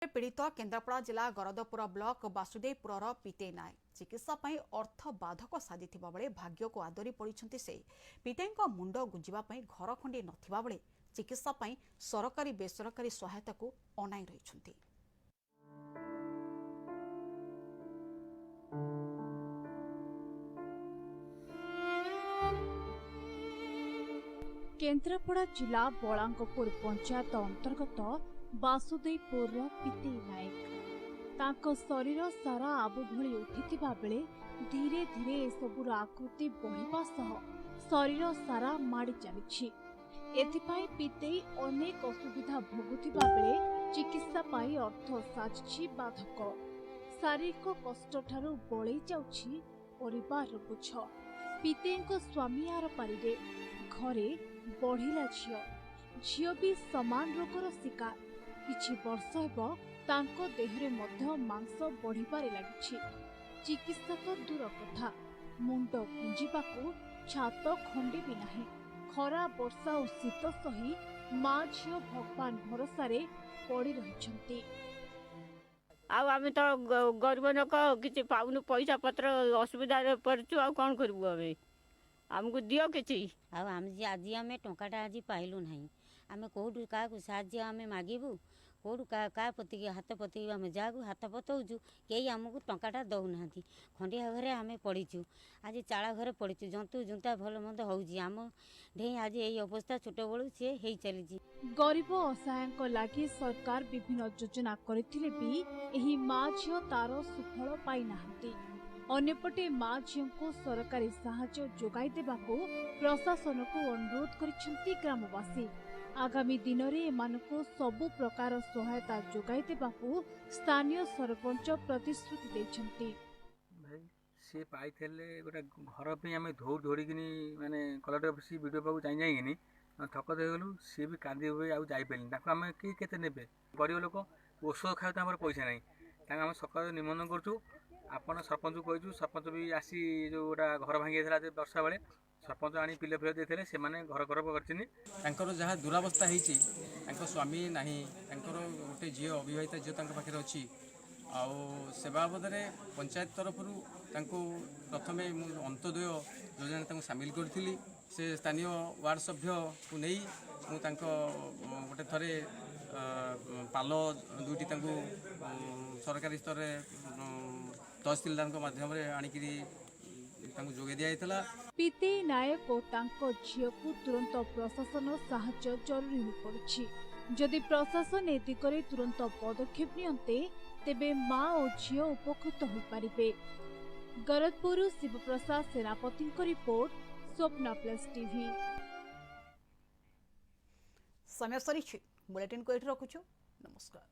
पीड़ित केन्द्रापड़ा जिला गरदपुर ब्लॉक वासुदेवपुर पीते नायक चिकित्सा अर्थ बाधक साजिथिबा बेले भाग्य को आदरी पड़िछन्ति से पीतेई मुंड गुंजिबा घर खंडी नथिबा बेले चिकित्सा सरकारी बेसरकारी सहायता को अनाई रहिछन्ति। केन्द्रापड़ा जिला बलांगपुर पंचायत अंतर्गत वासुदेवपुर पीते नायक तांको शरीर सारा आबु भली उठिथिबा बेले धीरे धीरे एसबुर आकृति बढ़िबा सह शरीर सारा माड़ी चलीछि। एथिपाई पीतेई अनेक असुविधा भोगुथिबा बेले चिकित्सा पाई अर्थ साजिछि बाधक। शारीरिक कष्ट ठारू बळै जाउछि परिवार बोझ। पीतेईको स्वामी आर पारिरे घरे बढ़िला झियो भी समान रोगर शिकार। किछि वर्ष हेब तांको देहरे मध्य मांस बढ़िबारे लागिछि। चिकित्सा तो दूर कथा मुंड गुंजिबाकू छात खंडी भी नाही। खरा वर्षा और शीत सही माँ झियो भगवान भरोसा पड़ी रहिछन्ति। आम तो गरीब लोक कि पाऊनु पैसा पत्र असुविधा पड़चु आ कौन करूँ आम आमको दियो कि आज आम टंकाटा आज पाइलु ना आम कौटू क्या साज्य आम मागबू कौटू क्या पति हाथ पति आम जागू हाथ पतौचु कई आमको टंकाटा दौना खंडिया घरे आम पड़ीचु आज चाला घरे पड़ीचु जंतु जुंता भल मंद होम ढे आज यही अवस्था छोट बड़ू सी हो चली। गरीब असहायों लगी सरकार विभिन्न योजना करथिले भी एही माँ झियो तार सुफल पाई नाहंती। अन्यपटे माँ झियो को सरकारी साहाय्य जोगाई देबाकू प्रशासन को अनुरोध करिसेंती ग्रामवासी। आगामी दिन में एमानकू सबु प्रकार सहायता जोगाई देबाकू स्थानीय सरपंच प्रतिश्रुति देछंती। भाई से पाइथले गोटे घर पे आम दौड़ दौड़िकी माने कलेक्टर ऑफिस वीडियो पाक जाइकिनी थक देगलु सी भी कांदी हुए आउ जाइपारे आम कि केते नेबे गरीब लोक औषध खाऊ पैसा ना आम सरकार निमंत्रण करूँ आपण सरपंच को कहीचु सरपंच भी आसी जो गोटा घर भांगी वर्षा बेले सरपंच आनी पिले फिले देते से घर घर कर जहाँ दुरावस्था होती स्वामी ना गोटे झील अविवाहिता झील पाखे अच्छी आउ से बाबद पंचायत तरफ प्रथम अंत्योदय योजना सामिल करी से स्थानीय वार्ड सभ्य को नहीं गोटे थरे पाल दुईटी सरकारी स्तर तहसीलदार माध्यम आनिकी जोगे दिया। पीते नायक और तांको झियो को तुरंत प्रशासन साहाय्य जरूरी हो पड़ी। जदि प्रशासन ए दिगरे तुरंत पदक्षेप नियंते तेबे माँ और झियो उपकृत हो पारिबे। गरदपुर शिवप्रसाद सेनापति रिपोर्ट स्वप्ना प्लस टीवी। समय सरी बुलेटिन को एठी रखुछु। नमस्कार।